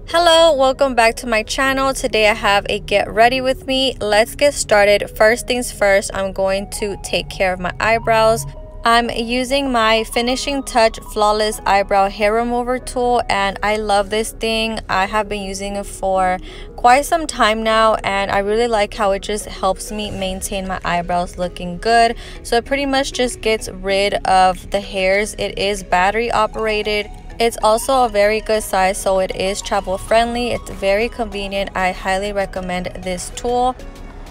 Hello, welcome back to my channel. Today I have a get ready with me. Let's get started. First things first, I'm going to take care of my eyebrows. I'm using my Finishing Touch Flawless Eyebrow Hair Remover tool, and I love this thing. I have been using it for quite some time now, and I really like how it just helps me maintain my eyebrows looking good. So it pretty much just gets rid of the hairs. It is battery operated. It's also a very good size, so it is travel friendly. It's very convenient. I highly recommend this tool.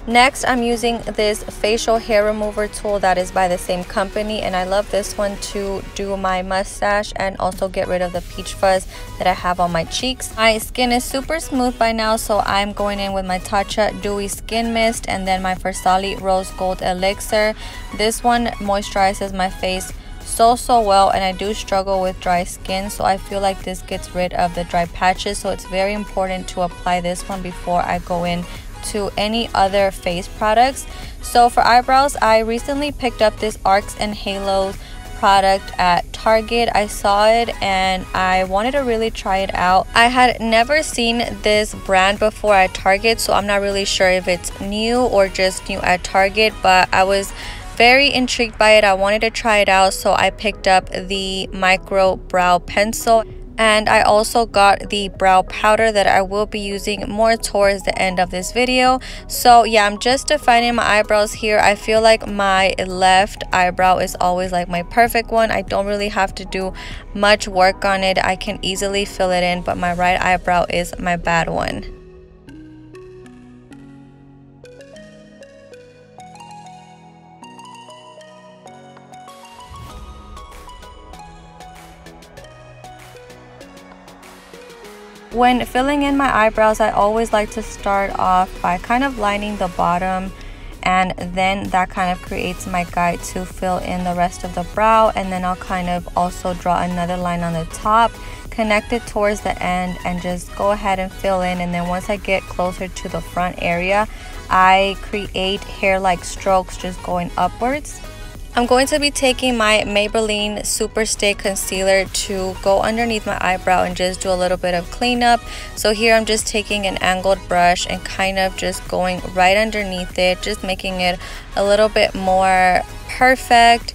Next, I'm using this facial hair remover tool that is by the same company, and I love this one to do my mustache and also get rid of the peach fuzz that I have on my cheeks. My skin is super smooth by now, so I'm going in with my Tatcha Dewy Skin Mist and then my Farsali Rose Gold Elixir. This one moisturizes my face so well, and I do struggle with dry skin, so I feel like this gets rid of the dry patches. So it's very important to apply this one before I go in to any other face products. So for eyebrows, I recently picked up this Arcs and Halos product at Target. I saw it and I wanted to really try it out. I had never seen this brand before at Target, so I'm not really sure if it's new or just new at Target, but I was very intrigued by it. I wanted to try it out, so I picked up the micro brow pencil, and I also got the brow powder that I will be using more towards the end of this video. So yeah, I'm just defining my eyebrows here. I feel like my left eyebrow is always like my perfect one. I don't really have to do much work on it. I can easily fill it in, but my right eyebrow is my bad one. When filling in my eyebrows, I always like to start off by kind of lining the bottom, and then that kind of creates my guide to fill in the rest of the brow. And then I'll kind of also draw another line on the top, connect it towards the end, and just go ahead and fill in. And then once I get closer to the front area, I create hair-like strokes just going upwards. I'm going to be taking my Maybelline Super Stay concealer to go underneath my eyebrow and just do a little bit of cleanup. So here I'm just taking an angled brush and kind of just going right underneath it, just making it a little bit more perfect.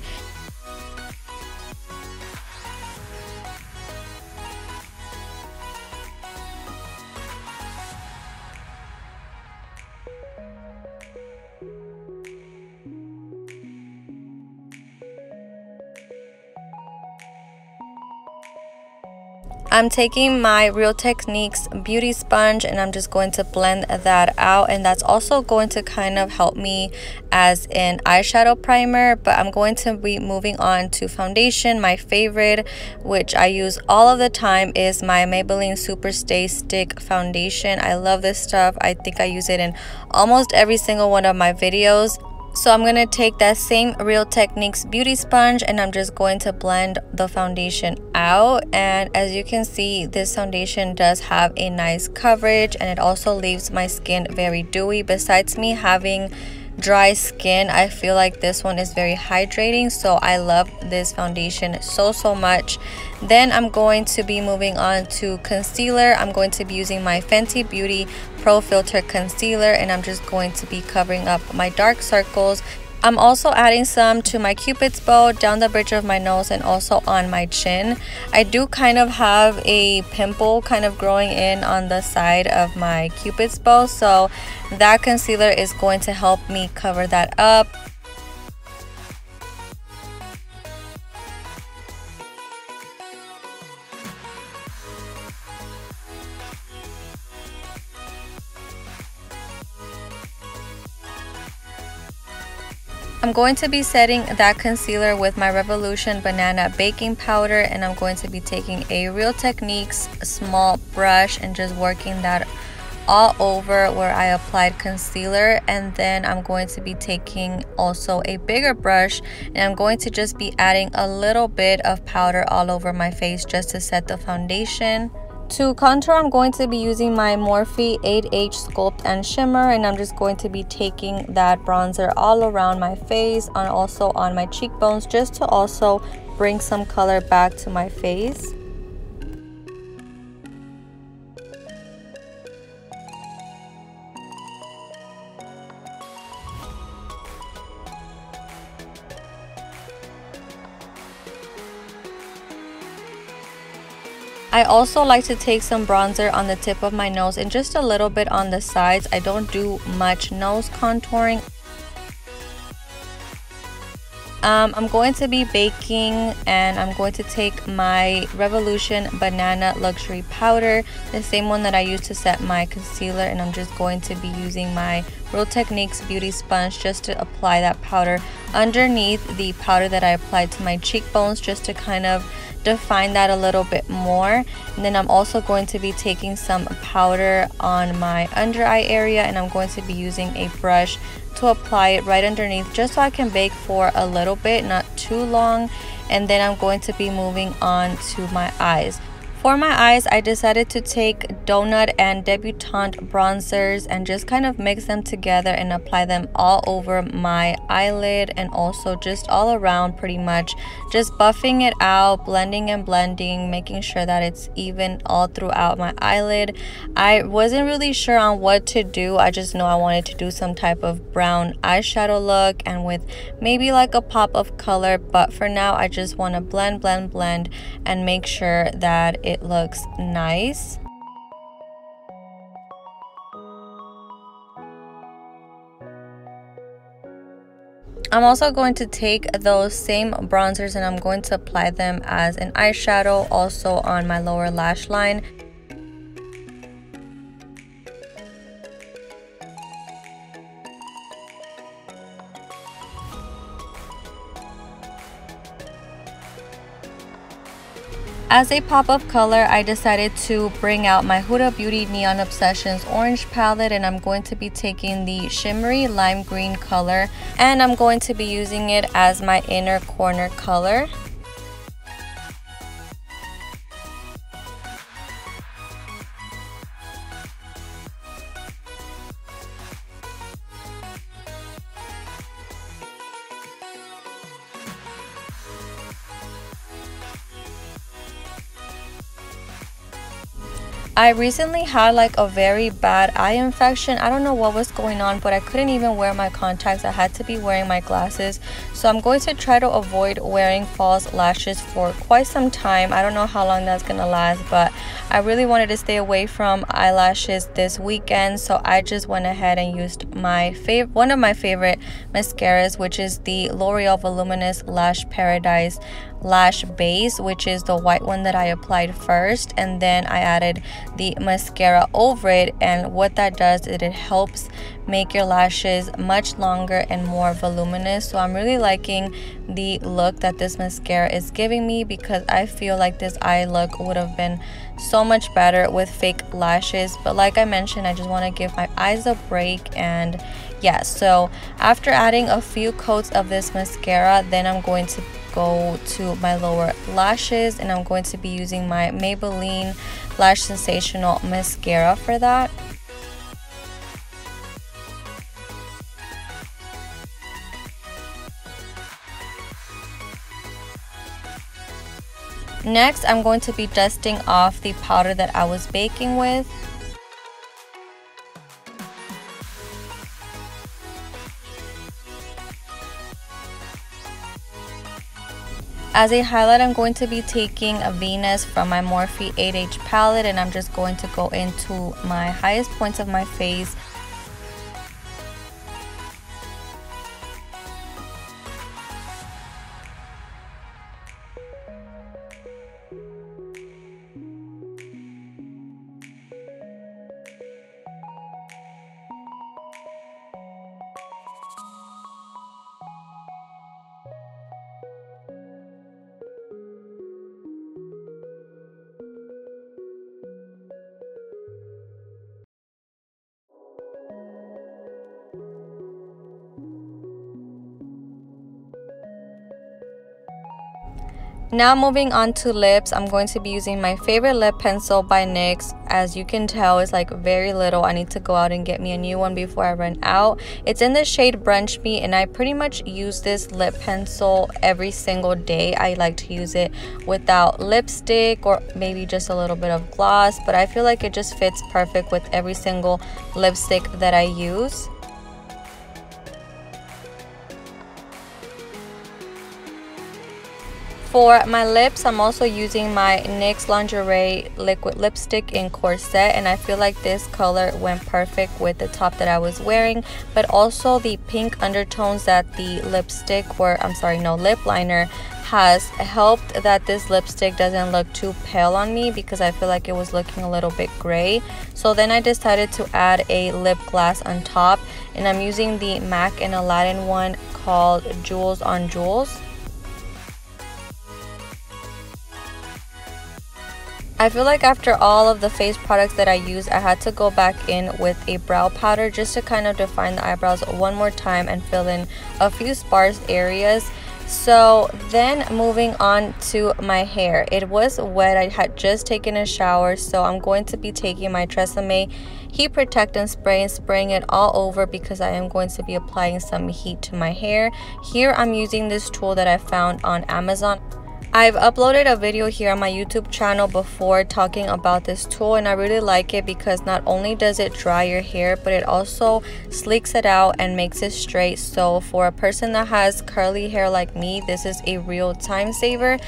I'm taking my Real Techniques beauty sponge and I'm just going to blend that out, and that's also going to kind of help me as an eyeshadow primer. But I'm going to be moving on to foundation. My favorite, which I use all of the time, is my Maybelline Super Stay Stick Foundation. I love this stuff. I think I use it in almost every single one of my videos. So I'm going to take that same Real Techniques beauty sponge and I'm just going to blend the foundation out. And as you can see, this foundation does have a nice coverage, and it also leaves my skin very dewy. Besides me having dry skin, I feel like this one is very hydrating, so I love this foundation so much. Then I'm going to be moving on to concealer. I'm going to be using my Fenty Beauty Pro Filtr concealer, and I'm just going to be covering up my dark circles. I'm also adding some to my cupid's bow, down the bridge of my nose, and also on my chin. I do kind of have a pimple kind of growing in on the side of my cupid's bow, so that concealer is going to help me cover that up. I'm going to be setting that concealer with my Revolution Banana Baking Powder, and I'm going to be taking a Real Techniques small brush and just working that all over where I applied concealer. And then I'm going to be taking also a bigger brush, and I'm going to just be adding a little bit of powder all over my face just to set the foundation. To contour, I'm going to be using my Morphe 8H Sculpt and Shimmer, and I'm just going to be taking that bronzer all around my face and also on my cheekbones, just to also bring some color back to my face. I also like to take some bronzer on the tip of my nose and just a little bit on the sides. I don't do much nose contouring. I'm going to be baking, and I'm going to take my Revolution Banana Luxury Powder, the same one that I used to set my concealer, and I'm just going to be using my Real Techniques Beauty Sponge just to apply that powder underneath the powder that I applied to my cheekbones, just to kind of define that a little bit more. And then I'm also going to be taking some powder on my under eye area, and I'm going to be using a brush to apply it right underneath, just so I can bake for a little bit, not too long. And then I'm going to be moving on to my eyes. For my eyes, I decided to take Donut and Debutante bronzers and just kind of mix them together and apply them all over my eyelid, and also just all around, pretty much just buffing it out, blending and blending, making sure that it's even all throughout my eyelid. I wasn't really sure on what to do. I just know I wanted to do some type of brown eyeshadow look and with maybe like a pop of color, but for now I just want to blend and make sure that it looks nice. I'm also going to take those same bronzers and I'm going to apply them as an eyeshadow also on my lower lash line. As a pop of color, I decided to bring out my Huda Beauty Neon Obsessions orange palette, and I'm going to be taking the shimmery lime green color, and I'm going to be using it as my inner corner color. I recently had like a very bad eye infection. I don't know what was going on, but I couldn't even wear my contacts. I had to be wearing my glasses. So I'm going to try to avoid wearing false lashes for quite some time. I don't know how long that's gonna last, but I really wanted to stay away from eyelashes this weekend. So I just went ahead and used my one of my favorite mascaras, which is the L'Oreal Voluminous Lash Paradise Lash Base, which is the white one that I applied first, and then I added the mascara over it. And what that does is it helps make your lashes much longer and more voluminous. So I'm really liking the look that this mascara is giving me, because I feel like this eye look would have been so much better with fake lashes. But like I mentioned, I just want to give my eyes a break. And yeah, so after adding a few coats of this mascara, then I'm going to go to my lower lashes, and I'm going to be using my Maybelline Lash Sensational mascara for that. Next, I'm going to be dusting off the powder that I was baking with. As a highlight, I'm going to be taking a Venus from my Morphe 8H palette, and I'm just going to go into my highest points of my face. Now moving on to lips, I'm going to be using my favorite lip pencil by NYX. As you can tell, it's like very little. I need to go out and get me a new one before I run out. It's in the shade Brunch Me, and I pretty much use this lip pencil every single day. I like to use it without lipstick or maybe just a little bit of gloss, but I feel like it just fits perfect with every single lipstick that I use. For my lips, I'm also using my NYX Lingerie liquid lipstick in Corset, and I feel like this color went perfect with the top that I was wearing, but also the pink undertones that the lipstick, or I'm sorry, no, lip liner has helped that this lipstick doesn't look too pale on me, because I feel like it was looking a little bit gray. So then I decided to add a lip gloss on top, and I'm using the MAC and Aladdin one called Jewels on Jewels. I feel like after all of the face products that I used, I had to go back in with a brow powder just to kind of define the eyebrows one more time and fill in a few sparse areas. So then moving on to my hair, it was wet. I had just taken a shower, so I'm going to be taking my Tresemme heat protectant spray and spraying it all over, because I am going to be applying some heat to my hair. Here I'm using this tool that I found on Amazon. I've uploaded a video here on my YouTube channel before talking about this tool, and I really like it because not only does it dry your hair, but it also sleeks it out and makes it straight. So for a person that has curly hair like me, this is a real time saver.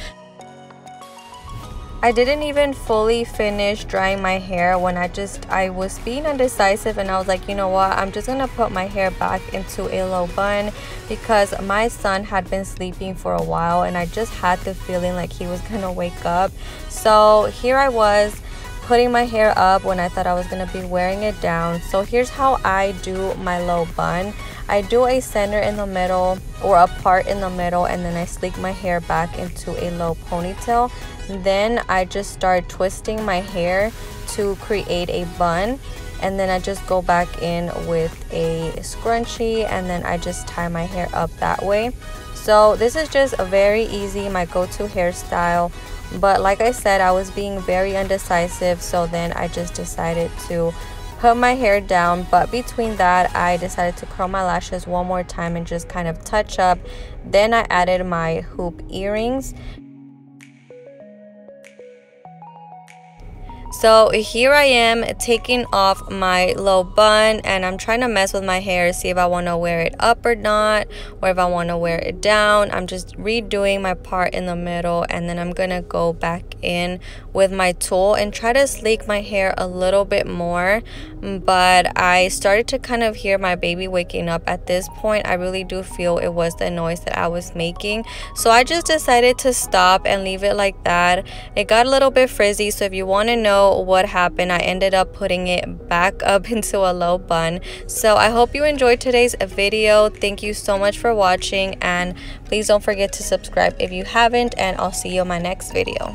I didn't even fully finish drying my hair when I was being indecisive, and I was like, you know what, I'm just gonna put my hair back into a low bun, because my son had been sleeping for a while and I just had the feeling like he was gonna wake up. So here I was putting my hair up when I thought I was gonna be wearing it down. So here's how I do my low bun. I do a center in the middle, or a part in the middle, and then I sleek my hair back into a low ponytail. Then I just start twisting my hair to create a bun, and then I just go back in with a scrunchie, and then I just tie my hair up that way. So this is just a very easy, my go-to hairstyle. But like I said, I was being very indecisive, so then I just decided to put my hair down. But between that, I decided to curl my lashes one more time and just kind of touch up. Then I added my hoop earrings. So here I am taking off my low bun, and I'm trying to mess with my hair, see if I want to wear it up or not, or if I want to wear it down. I'm just redoing my part in the middle, and then I'm gonna go back in with my tool and try to sleek my hair a little bit more. But I started to kind of hear my baby waking up at this point. I really do feel it was the noise that I was making, so I just decided to stop and leave it like that. It got a little bit frizzy, so if you want to know what happened, I ended up putting it back up into a low bun. So I hope you enjoyed today's video. Thank you so much for watching, and please don't forget to subscribe if you haven't, and I'll see you in my next video.